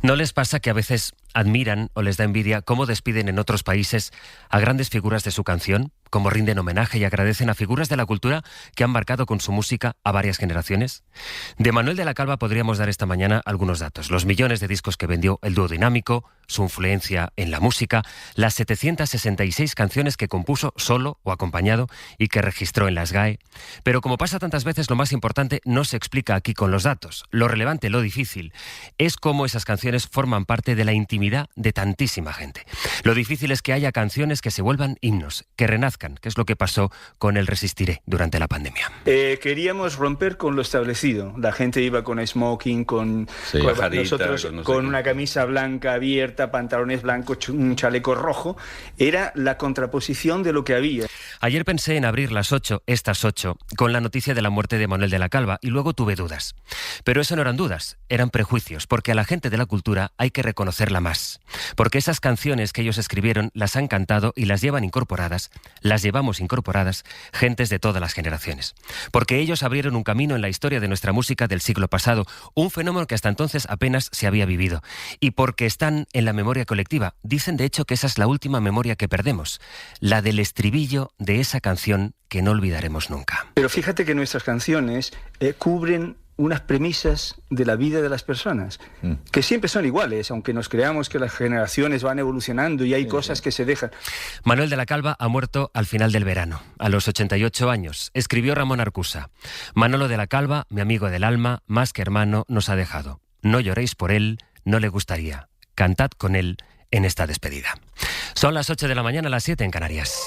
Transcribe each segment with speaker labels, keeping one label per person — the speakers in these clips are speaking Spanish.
Speaker 1: ¿No les pasa que a veces admiran o les da envidia cómo despiden en otros países a grandes figuras de su canción? ¿Cómo rinden homenaje y agradecen a figuras de la cultura que han marcado con su música a varias generaciones? De Manuel de la Calva podríamos dar esta mañana algunos datos. Los millones de discos que vendió el dúo dinámico, su influencia en la música, las 766 canciones que compuso solo o acompañado y que registró en las GAE. Pero como pasa tantas veces, lo más importante no se explica aquí con los datos. Lo relevante, lo difícil, es cómo esas canciones forman parte de la intimidad de tantísima gente. Lo difícil es que haya canciones que se vuelvan himnos, que renazcan, que es lo que pasó con el Resistiré durante la pandemia.
Speaker 2: Queríamos romper con lo establecido. La gente iba con smoking, nosotros con una camisa blanca abierta, pantalones blancos, un chaleco rojo. Era la contraposición de lo que había.
Speaker 1: Ayer pensé en abrir estas 8, con la noticia de la muerte de Manuel de la Calva, y luego tuve dudas. Pero eso no eran dudas, eran prejuicios, porque a la gente de la cultura hay que reconocerla más. Porque esas canciones que ellos escribieron las han cantado y las llevamos incorporadas, gentes de todas las generaciones. Porque ellos abrieron un camino en la historia de nuestra música del siglo pasado, un fenómeno que hasta entonces apenas se había vivido. Y porque están en la memoria colectiva. Dicen, de hecho, que esa es la última memoria que perdemos, la del estribillo de esa canción que no olvidaremos nunca.
Speaker 2: Pero fíjate que nuestras canciones cubren unas premisas de la vida de las personas, que siempre son iguales, aunque nos creamos que las generaciones van evolucionando y hay cosas que se dejan.
Speaker 1: Manuel de la Calva ha muerto al final del verano, a los 88 años. Escribió Ramón Arcusa: Manolo de la Calva, mi amigo del alma, más que hermano, nos ha dejado. No lloréis por él, no le gustaría. Cantad con él en esta despedida. Son las 8 de la mañana, las 7 en Canarias.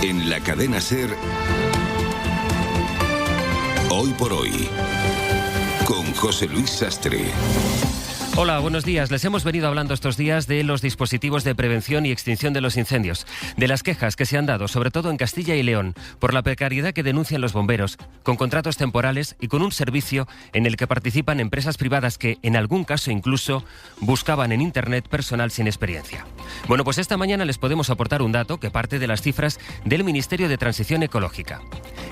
Speaker 3: En la cadena SER, Hoy por Hoy, con José Luis Sastre.
Speaker 1: Hola, buenos días. Les hemos venido hablando estos días de los dispositivos de prevención y extinción de los incendios, de las quejas que se han dado, sobre todo en Castilla y León, por la precariedad que denuncian los bomberos, con contratos temporales y con un servicio en el que participan empresas privadas que, en algún caso incluso, buscaban en Internet personal sin experiencia. Bueno, pues esta mañana les podemos aportar un dato que parte de las cifras del Ministerio de Transición Ecológica.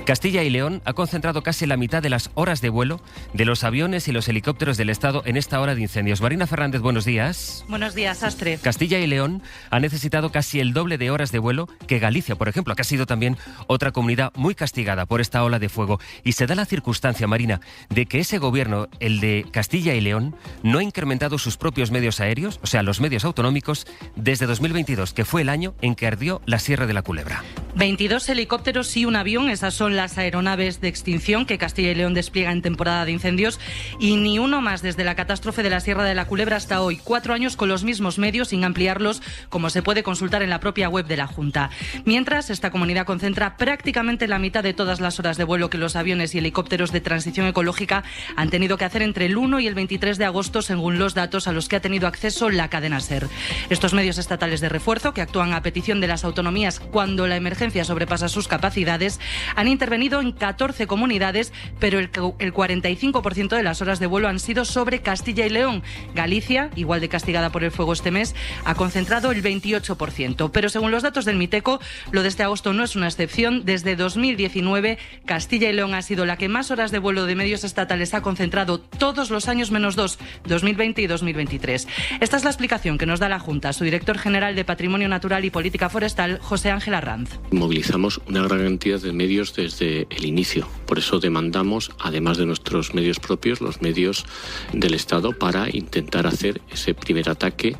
Speaker 1: Castilla y León ha concentrado casi la mitad de las horas de vuelo de los aviones y los helicópteros del Estado en esta hora de incendios. Marina Fernández, buenos días.
Speaker 4: Buenos días, Sastre.
Speaker 1: Castilla y León ha necesitado casi el doble de horas de vuelo que Galicia, por ejemplo, que ha sido también otra comunidad muy castigada por esta ola de fuego. Y se da la circunstancia, Marina, de que ese gobierno, el de Castilla y León, no ha incrementado sus propios medios aéreos, o sea, los medios autonómicos, desde 2022, que fue el año en que ardió la Sierra de la Culebra.
Speaker 4: 22 helicópteros y un avión, esas son las aeronaves de extinción que Castilla y León despliega en temporada de incendios, y ni uno más desde la catástrofe de la Sierra de la Culebra hasta hoy. 4 años con los mismos medios, sin ampliarlos, como se puede consultar en la propia web de la Junta. Mientras, esta comunidad concentra prácticamente la mitad de todas las horas de vuelo que los aviones y helicópteros de transición ecológica han tenido que hacer entre el 1 y el 23 de agosto, según los datos a los que ha tenido acceso la cadena SER. Estos medios estatales de refuerzo, que actúan a petición de las autonomías cuando la emergencia sobrepasa sus capacidades, han intervenido en 14 comunidades, pero el 45% de las horas de vuelo han sido sobre Castilla y León. Galicia, igual de castigada por el fuego este mes, ha concentrado el 28%. Pero según los datos del Miteco, lo de este agosto no es una excepción. Desde 2019, Castilla y León ha sido la que más horas de vuelo de medios estatales ha concentrado todos los años menos 2, 2020 y 2023. Esta es la explicación que nos da la Junta, su director general de Patrimonio Natural y Política Forestal, José Ángel Arranz.
Speaker 5: Movilizamos una gran cantidad de medios desde el inicio. Por eso demandamos, además de nuestros medios propios, los medios del Estado para intentar hacer ese primer ataque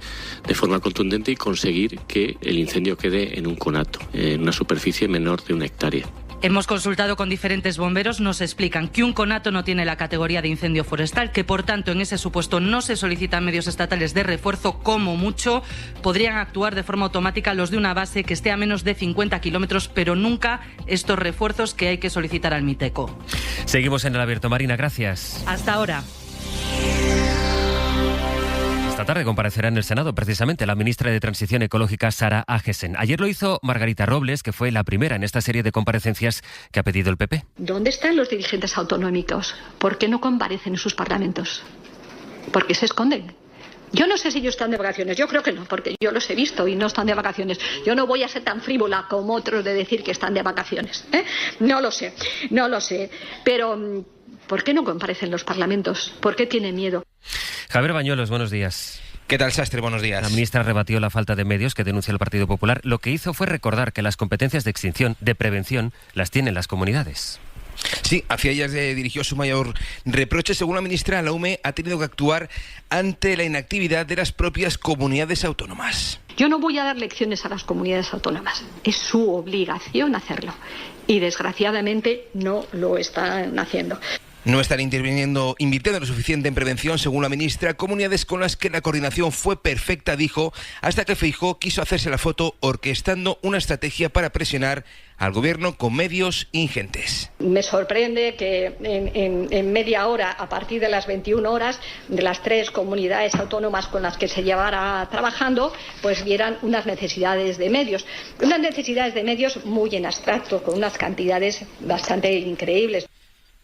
Speaker 5: de forma contundente y conseguir que el incendio quede en un conato, en una superficie menor de 1 hectárea.
Speaker 4: Hemos consultado con diferentes bomberos, nos explican que un conato no tiene la categoría de incendio forestal, que por tanto en ese supuesto no se solicitan medios estatales de refuerzo, como mucho podrían actuar de forma automática los de una base que esté a menos de 50 kilómetros, pero nunca estos refuerzos que hay que solicitar al Miteco.
Speaker 1: Seguimos en el abierto, Marina, gracias.
Speaker 4: Hasta ahora.
Speaker 1: Esta tarde comparecerá en el Senado precisamente la ministra de Transición Ecológica, Sara Agesen. Ayer lo hizo Margarita Robles, que fue la primera en esta serie de comparecencias que ha pedido el PP.
Speaker 6: ¿Dónde están los dirigentes autonómicos? ¿Por qué no comparecen en sus parlamentos? ¿Por qué se esconden? Yo no sé si ellos están de vacaciones, yo creo que no, porque yo los he visto y no están de vacaciones. Yo no voy a ser tan frívola como otros de decir que están de vacaciones, ¿eh? No lo sé, pero ¿por qué no comparecen los parlamentos? ¿Por qué tienen miedo?
Speaker 1: Javier Bañuelos, buenos días.
Speaker 7: ¿Qué tal, Sastre? Buenos días.
Speaker 1: La ministra rebatió la falta de medios que denuncia el Partido Popular. Lo que hizo fue recordar que las competencias de extinción, de prevención, las tienen las comunidades.
Speaker 7: Sí, hacia ellas dirigió su mayor reproche. Según la ministra, la UME ha tenido que actuar ante la inactividad de las propias comunidades autónomas.
Speaker 6: Yo no voy a dar lecciones a las comunidades autónomas. Es su obligación hacerlo. Y desgraciadamente no lo están haciendo.
Speaker 7: No están invirtiendo lo suficiente en prevención, según la ministra. Comunidades con las que la coordinación fue perfecta, dijo, hasta que Feijóo quiso hacerse la foto orquestando una estrategia para presionar al gobierno con medios ingentes.
Speaker 6: Me sorprende que en media hora, a partir de las 21 horas, de las 3 comunidades autónomas con las que se llevara trabajando, pues vieran unas necesidades de medios. Unas necesidades de medios muy en abstracto, con unas cantidades bastante increíbles.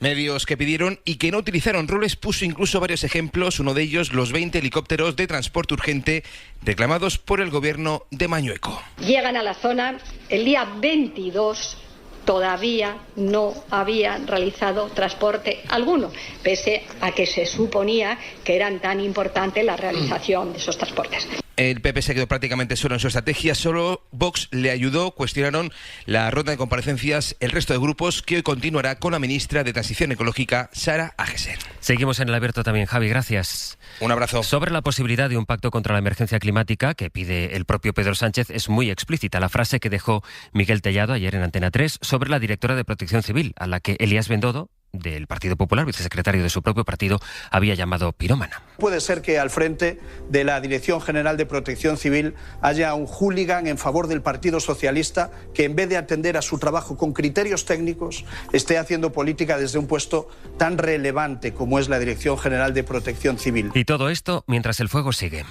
Speaker 7: Medios que pidieron y que no utilizaron roles. Puso incluso varios ejemplos, uno de ellos los 20 helicópteros de transporte urgente reclamados por el gobierno de Mañueco.
Speaker 6: Llegan a la zona el día 22, todavía no habían realizado transporte alguno, pese a que se suponía que eran tan importante la realización de esos transportes.
Speaker 7: El PP se quedó prácticamente solo en su estrategia, solo Vox le ayudó, cuestionaron la ronda de comparecencias el resto de grupos, que hoy continuará con la ministra de Transición Ecológica, Sara Agesen.
Speaker 1: Seguimos en el abierto también, Javi, gracias.
Speaker 7: Un abrazo.
Speaker 1: Sobre la posibilidad de un pacto contra la emergencia climática que pide el propio Pedro Sánchez, es muy explícita la frase que dejó Miguel Tellado ayer en Antena 3 sobre la directora de Protección Civil, a la que Elías Bendodo, del Partido Popular, vicesecretario de su propio partido, había llamado pirómana.
Speaker 8: Puede ser que al frente de la Dirección General de Protección Civil haya un hooligan en favor del Partido Socialista que, en vez de atender a su trabajo con criterios técnicos, esté haciendo política desde un puesto tan relevante como es la Dirección General de Protección Civil.
Speaker 1: Y todo esto mientras el fuego sigue.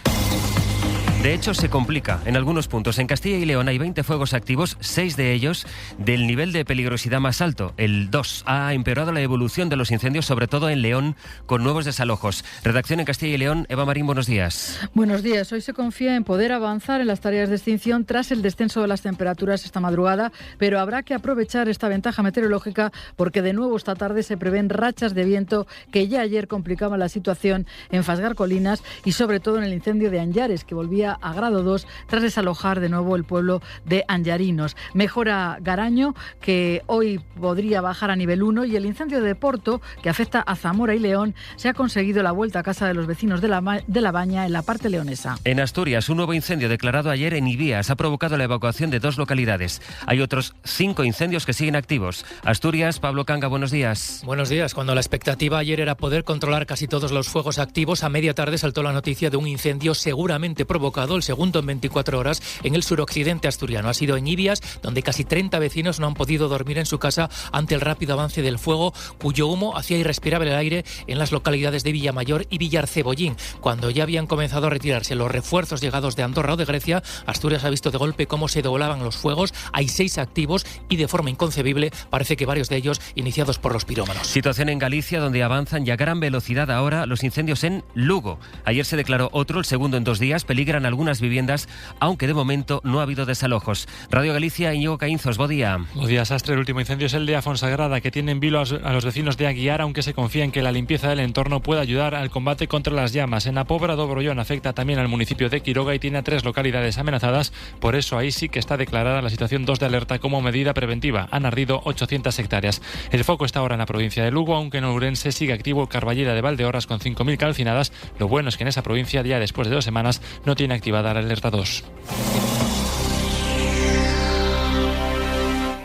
Speaker 1: De hecho, se complica en algunos puntos. En Castilla y León hay 20 fuegos activos, 6 de ellos del nivel de peligrosidad más alto, el 2. Ha empeorado la evolución de los incendios, sobre todo en León, con nuevos desalojos. Redacción en Castilla y León, Eva Marín, buenos días.
Speaker 9: Buenos días. Hoy se confía en poder avanzar en las tareas de extinción tras el descenso de las temperaturas esta madrugada, pero habrá que aprovechar esta ventaja meteorológica porque de nuevo esta tarde se prevén rachas de viento que ya ayer complicaban la situación en Fasgar Colinas y sobre todo en el incendio de Anllares, que volvía a grado 2 tras desalojar de nuevo el pueblo de Anllarinos. Mejora Garaño, que hoy podría bajar a nivel 1, y el incendio de Porto, que afecta a Zamora y León, se ha conseguido la vuelta a casa de los vecinos de la Baña en la parte leonesa.
Speaker 1: En Asturias, un nuevo incendio declarado ayer en Ibías ha provocado la evacuación de 2 localidades. Hay otros 5 incendios que siguen activos. Asturias, Pablo Canga, buenos días.
Speaker 10: Buenos días. Cuando la expectativa ayer era poder controlar casi todos los fuegos activos, a media tarde saltó la noticia de un incendio seguramente provocado, el segundo en 24 horas, en el suroccidente asturiano. Ha sido en Ibias, donde casi 30 vecinos no han podido dormir en su casa ante el rápido avance del fuego, cuyo humo hacía irrespirable el aire en las localidades de Villamayor y Villarcebollín. Cuando ya habían comenzado a retirarse los refuerzos llegados de Andorra o de Grecia, Asturias ha visto de golpe cómo se doblaban los fuegos. Hay 6 activos y, de forma inconcebible, parece que varios de ellos iniciados por los pirómanos.
Speaker 1: Situación en Galicia, donde avanzan ya a gran velocidad ahora los incendios en Lugo. Ayer se declaró otro, el segundo en 2 días. Peligran algunas viviendas, aunque de momento no ha habido desalojos. Radio Galicia, Íñigo Caínzos, buen día.
Speaker 11: Buenos días, Astre. El último incendio es el de Afonsagrada, que tiene en vilo a los vecinos de Aguiar, aunque se confía en que la limpieza del entorno pueda ayudar al combate contra las llamas. En la Pobra do Brollón afecta también al municipio de Quiroga y tiene a 3 localidades amenazadas. Por eso ahí sí que está declarada la situación 2 de alerta como medida preventiva. Han ardido 800 hectáreas. El foco está ahora en la provincia de Lugo, aunque en Ourense sigue activo el Carballera de Valdeorras con 5.000 calcinadas. Lo bueno es que en esa provincia, ya después de 2 semanas, no tiene activada la alerta 2.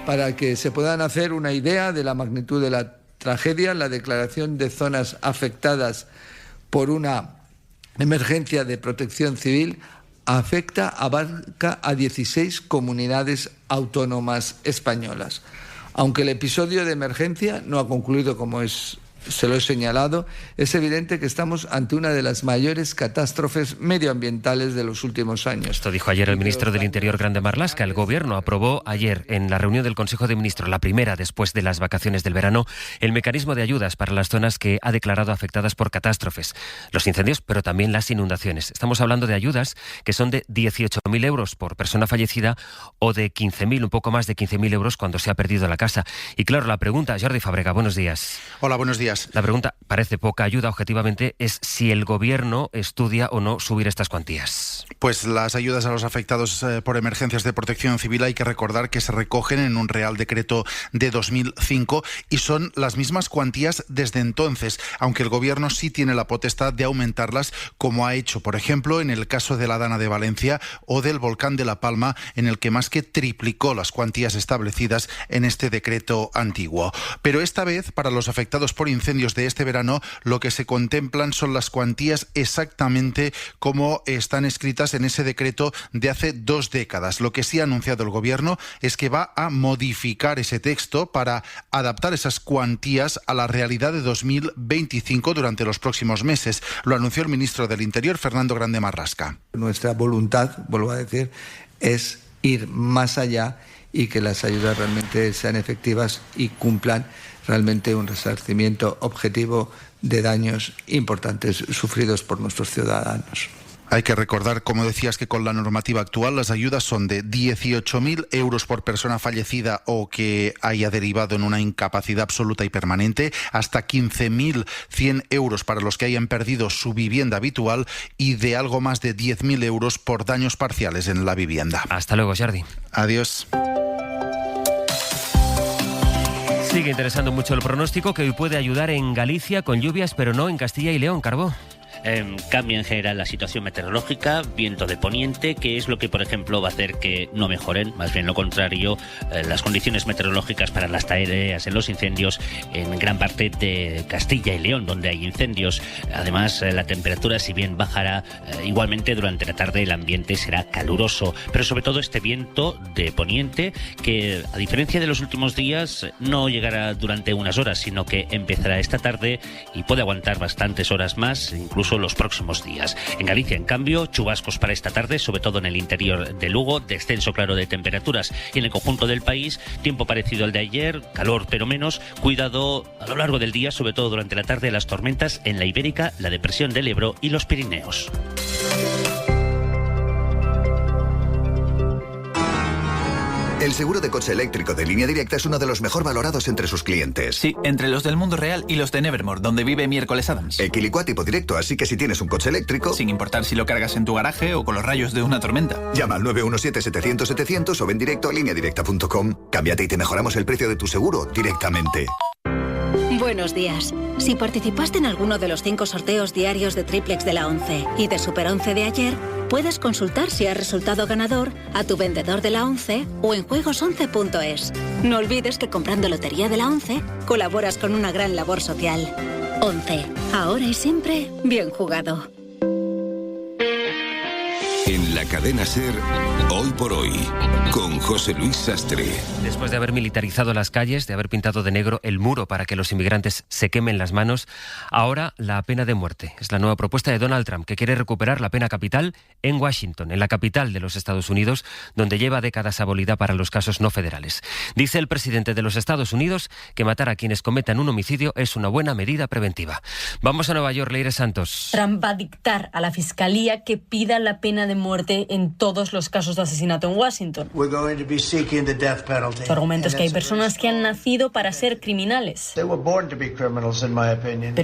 Speaker 12: Para que se puedan hacer una idea de la magnitud de la tragedia, la declaración de zonas afectadas por una emergencia de protección civil abarca a 16 comunidades autónomas españolas. Aunque el episodio de emergencia no ha concluido, como es se lo he señalado, es evidente que estamos ante una de las mayores catástrofes medioambientales de los últimos años.
Speaker 1: Esto dijo ayer el ministro del Interior, Grande Marlaska. El Gobierno aprobó ayer en la reunión del Consejo de Ministros, la primera después de las vacaciones del verano, el mecanismo de ayudas para las zonas que ha declarado afectadas por catástrofes, los incendios, pero también las inundaciones. Estamos hablando de ayudas que son de 18.000 euros por persona fallecida o de 15.000, un poco más de 15.000 euros cuando se ha perdido la casa. Y claro, la pregunta, Jordi Fàbrega, buenos días.
Speaker 13: Hola, buenos días.
Speaker 1: La pregunta, parece poca ayuda objetivamente, es si el Gobierno estudia o no subir estas cuantías.
Speaker 13: Pues las ayudas a los afectados por emergencias de protección civil hay que recordar que se recogen en un Real Decreto de 2005 y son las mismas cuantías desde entonces, aunque el Gobierno sí tiene la potestad de aumentarlas, como ha hecho, por ejemplo, en el caso de la Dana de Valencia o del volcán de La Palma, en el que más que triplicó las cuantías establecidas en este decreto antiguo. Pero esta vez, para los afectados por incendios de este verano, lo que se contemplan son las cuantías exactamente como están escritas en ese decreto de hace 2 décadas. Lo que sí ha anunciado el Gobierno es que va a modificar ese texto para adaptar esas cuantías a la realidad de 2025 durante los próximos meses. Lo anunció el ministro del Interior, Fernando Grande Marlaska.
Speaker 12: Nuestra voluntad, vuelvo a decir, es ir más allá y que las ayudas realmente sean efectivas y cumplan realmente un resarcimiento objetivo de daños importantes sufridos por nuestros ciudadanos.
Speaker 13: Hay que recordar, como decías, que con la normativa actual las ayudas son de 18.000 euros por persona fallecida o que haya derivado en una incapacidad absoluta y permanente, hasta 15.100 euros para los que hayan perdido su vivienda habitual y de algo más de 10.000 euros por daños parciales en la vivienda.
Speaker 1: Hasta luego, Jordi.
Speaker 13: Adiós.
Speaker 1: Sigue interesando mucho el pronóstico que hoy puede ayudar en Galicia con lluvias, pero no en Castilla y León, Carbó.
Speaker 14: Cambia en general la situación meteorológica, viento de poniente, que es lo que, por ejemplo, va a hacer que no mejoren, más bien lo contrario, las condiciones meteorológicas para las tareas en los incendios en gran parte de Castilla y León, donde hay incendios. Además, la temperatura, si bien bajará, igualmente durante la tarde el ambiente será caluroso, pero sobre todo este viento de poniente que, a diferencia de los últimos días, no llegará durante unas horas, sino que empezará esta tarde y puede aguantar bastantes horas más, incluso los próximos días. En Galicia, en cambio, chubascos para esta tarde, sobre todo en el interior de Lugo, descenso claro de temperaturas, y en el conjunto del país, tiempo parecido al de ayer, calor pero menos, cuidado a lo largo del día, sobre todo durante la tarde, las tormentas en la Ibérica, la depresión del Ebro y los Pirineos.
Speaker 15: El seguro de coche eléctrico de Línea Directa es uno de los mejor valorados entre sus clientes.
Speaker 16: Sí, entre los del mundo real y los de Nevermore, donde vive Miércoles Adams.
Speaker 15: Equilicua tipo directo, así que si tienes un coche eléctrico...
Speaker 16: Sin importar si lo cargas en tu garaje o con los rayos de una tormenta.
Speaker 15: Llama al 917-700-700 o ven directo a lineadirecta.com. Cámbiate y te mejoramos el precio de tu seguro directamente.
Speaker 17: Buenos días. Si participaste en alguno de los 5 sorteos diarios de Triplex de la 11 y de Super 11 de ayer, puedes consultar si has resultado ganador a tu vendedor de la 11 o en juegos11.es. No olvides que comprando Lotería de la 11 colaboras con una gran labor social. 11. Ahora y siempre, bien jugado.
Speaker 3: En la cadena SER, Hoy por Hoy, con José Luis Sastre.
Speaker 1: Después de haber militarizado las calles, de haber pintado de negro el muro para que los inmigrantes se quemen las manos, ahora la pena de muerte. Es la nueva propuesta de Donald Trump, que quiere recuperar la pena capital en Washington, en la capital de los Estados Unidos, donde lleva décadas abolida para los casos no federales. Dice el presidente de los Estados Unidos que matar a quienes cometan un homicidio es una buena medida preventiva. Vamos a Nueva York, Leire Santos.
Speaker 18: Trump va a dictar a la fiscalía que pida la pena de muerte en todos los casos de asesinato en Washington. Su argumento es que hay personas que han nacido para ser criminales. Pero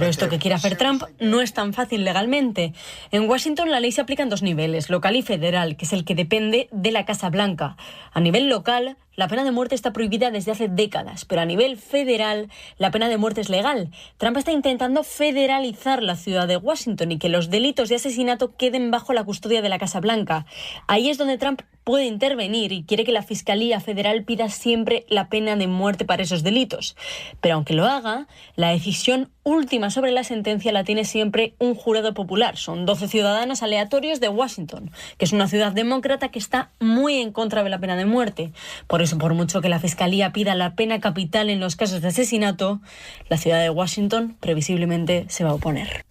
Speaker 18: esto que quiere hacer Trump no es tan fácil legalmente. En Washington la ley se aplica en 2 niveles, local y federal, que es el que depende de la Casa Blanca. A nivel local, la pena de muerte está prohibida desde hace décadas, pero a nivel federal, la pena de muerte es legal. Trump está intentando federalizar la ciudad de Washington y que los delitos de asesinato queden bajo la custodia de la Casa Blanca. Ahí es donde Trump puede intervenir y quiere que la Fiscalía Federal pida siempre la pena de muerte para esos delitos. Pero aunque lo haga, la decisión última sobre la sentencia la tiene siempre un jurado popular. Son 12 ciudadanos aleatorios de Washington, que es una ciudad demócrata que está muy en contra de la pena de muerte. Por eso, por mucho que la Fiscalía pida la pena capital en los casos de asesinato, la ciudad de Washington previsiblemente se va a oponer.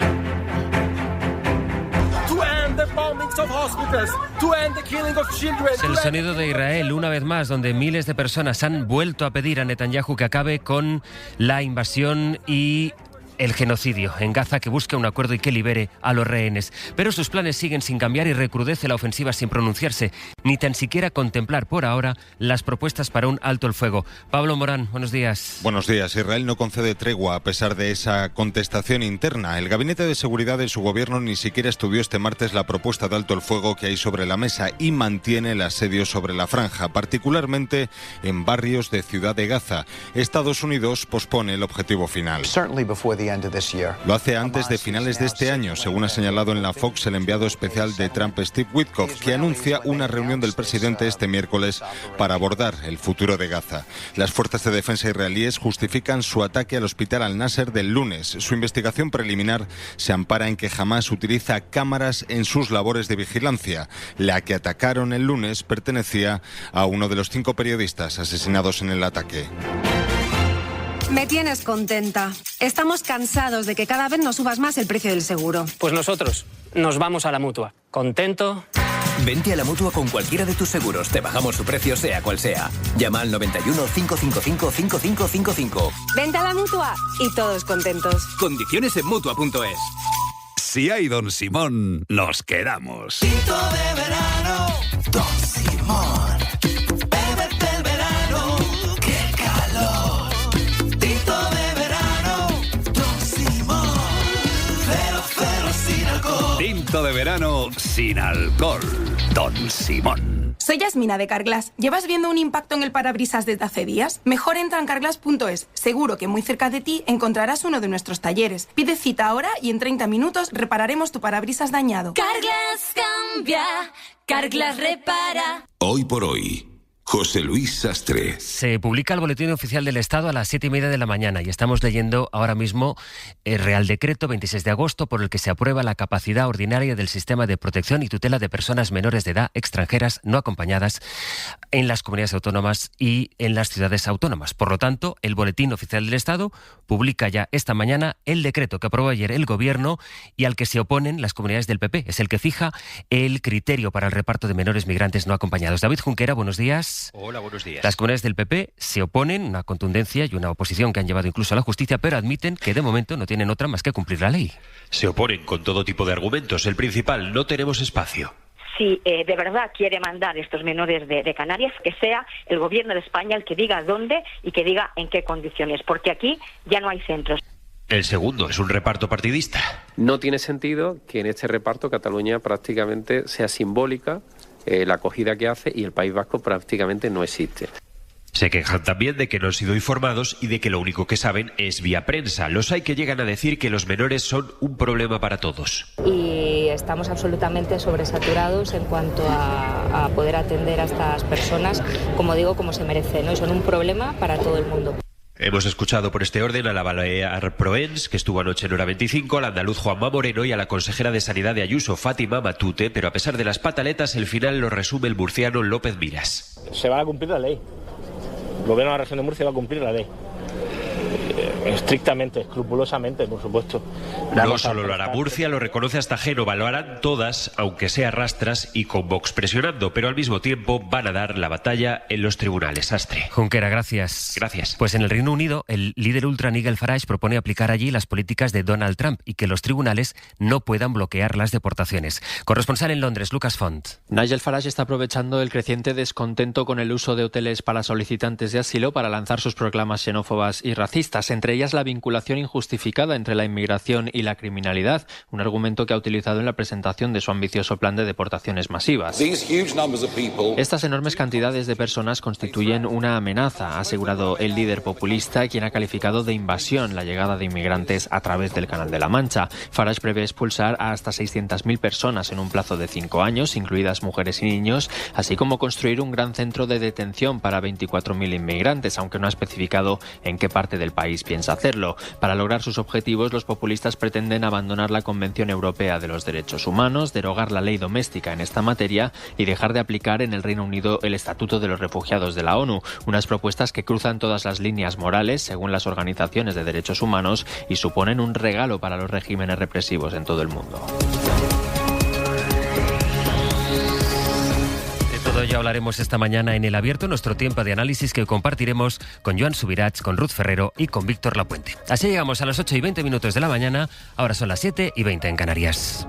Speaker 1: Es el sonido de Israel, una vez más, donde miles de personas han vuelto a pedir a Netanyahu que acabe con la invasión y el genocidio en Gaza, que busque un acuerdo y que libere a los rehenes. Pero sus planes siguen sin cambiar y recrudece la ofensiva sin pronunciarse, ni tan siquiera contemplar por ahora las propuestas para un alto el fuego. Pablo Morán, buenos días.
Speaker 19: Buenos días. Israel no concede tregua a pesar de esa contestación interna. El Gabinete de Seguridad de su gobierno ni siquiera estudió este martes la propuesta de alto el fuego que hay sobre la mesa y mantiene el asedio sobre la franja, particularmente en barrios de Ciudad de Gaza. Estados Unidos pospone el objetivo final. Lo hace antes de finales de este año, según ha señalado en la Fox el enviado especial de Trump, Steve Witkoff, que anuncia una reunión del presidente este miércoles para abordar el futuro de Gaza. Las fuerzas de defensa israelíes justifican su ataque al hospital Al-Nasser del lunes. Su investigación preliminar se ampara en que Hamás utiliza cámaras en sus labores de vigilancia. La que atacaron el lunes pertenecía a uno de los 5 periodistas asesinados en el ataque.
Speaker 20: Me tienes contenta. Estamos cansados de que cada vez nos subas más el precio del seguro.
Speaker 21: Pues nosotros nos vamos a la Mutua. ¿Contento?
Speaker 22: Vente a la Mutua con cualquiera de tus seguros. Te bajamos su precio sea cual sea. Llama al 91 555 5555.
Speaker 20: Vente a la Mutua y todos contentos.
Speaker 22: Condiciones en Mutua.es.
Speaker 23: Si hay Don Simón, nos quedamos.
Speaker 24: Tinto de verano, Don Simón.
Speaker 23: Tinto de verano sin alcohol. Don Simón.
Speaker 25: Soy Yasmina de Carglass. ¿Llevas viendo un impacto en el parabrisas desde hace días? Mejor entra en carglass.es. Seguro que muy cerca de ti encontrarás uno de nuestros talleres. Pide cita ahora y en 30 minutos repararemos tu parabrisas dañado.
Speaker 26: Carglass cambia, Carglass repara.
Speaker 3: Hoy por hoy, José Luis Sastre.
Speaker 1: Se publica el Boletín Oficial del Estado a las 7:30 de la mañana y estamos leyendo ahora mismo el Real Decreto 26 de agosto por el que se aprueba la capacidad ordinaria del sistema de protección y tutela de personas menores de edad extranjeras no acompañadas en las comunidades autónomas y en las ciudades autónomas. Por lo tanto, el Boletín Oficial del Estado publica ya esta mañana el decreto que aprobó ayer el Gobierno y al que se oponen las comunidades del PP. Es el que fija el criterio para el reparto de menores migrantes no acompañados. David Junquera, buenos días.
Speaker 27: Hola, buenos días.
Speaker 1: Las comunidades del PP se oponen, una contundencia y una oposición que han llevado incluso a la justicia, pero admiten que de momento no tienen otra más que cumplir la ley.
Speaker 27: Se oponen con todo tipo de argumentos. El principal, no tenemos espacio.
Speaker 28: Si de verdad quiere mandar estos menores de Canarias, que sea el gobierno de España el que diga dónde y que diga en qué condiciones, porque aquí ya no hay centros.
Speaker 27: El segundo es un reparto partidista.
Speaker 29: No tiene sentido que en este reparto Cataluña prácticamente sea simbólica la acogida que hace y el País Vasco prácticamente no existe.
Speaker 27: Se quejan también de que no han sido informados y de que lo único que saben es vía prensa. Los hay que llegan a decir que los menores son un problema para todos.
Speaker 30: Y estamos absolutamente sobresaturados en cuanto a poder atender a estas personas, como digo, como se merecen, ¿no? Y son un problema para todo el mundo.
Speaker 27: Hemos escuchado por este orden a la Balear Proens, que estuvo anoche en hora 25, al andaluz Juanma Moreno y a la consejera de Sanidad de Ayuso, Fátima Matute, pero a pesar de las pataletas, el final lo resume el murciano López Miras.
Speaker 31: Se va a cumplir la ley. El gobierno de la región de Murcia va a cumplir la ley. Estrictamente, escrupulosamente, por supuesto.
Speaker 27: No solo lo hará Murcia, lo reconoce hasta Génova, lo harán todas, aunque sea rastras y con Vox presionando, pero al mismo tiempo van a dar la batalla en los tribunales. Sastre.
Speaker 1: Junquera, gracias.
Speaker 27: Gracias.
Speaker 1: Pues en el Reino Unido, el líder ultra Nigel Farage propone aplicar allí las políticas de Donald Trump y que los tribunales no puedan bloquear las deportaciones. Corresponsal en Londres, Lucas Font.
Speaker 32: Nigel Farage está aprovechando el creciente descontento con el uso de hoteles para solicitantes de asilo para lanzar sus proclamas xenófobas y racistas. Entre entre ellas la vinculación injustificada entre la inmigración y la criminalidad, un argumento que ha utilizado en la presentación de su ambicioso plan de deportaciones masivas. Estas enormes cantidades de personas constituyen una amenaza, ha asegurado el líder populista, quien ha calificado de invasión la llegada de inmigrantes a través del Canal de la Mancha. Farage prevé expulsar a hasta 600.000 personas en un plazo de 5 años, incluidas mujeres y niños, así como construir un gran centro de detención para 24.000 inmigrantes, aunque no ha especificado en qué parte del país piensa hacerlo. Para lograr sus objetivos, los populistas pretenden abandonar la Convención Europea de los Derechos Humanos, derogar la ley doméstica en esta materia y dejar de aplicar en el Reino Unido el Estatuto de los Refugiados de la ONU, unas propuestas que cruzan todas las líneas morales, según las organizaciones de derechos humanos, y suponen un regalo para los regímenes represivos en todo el mundo.
Speaker 1: Ya hablaremos esta mañana en El Abierto, nuestro tiempo de análisis que compartiremos con Joan Subirats, con Ruth Ferrero y con Víctor Lapuente. Así llegamos a las 8:20 de la mañana, ahora son las 7:20 en Canarias.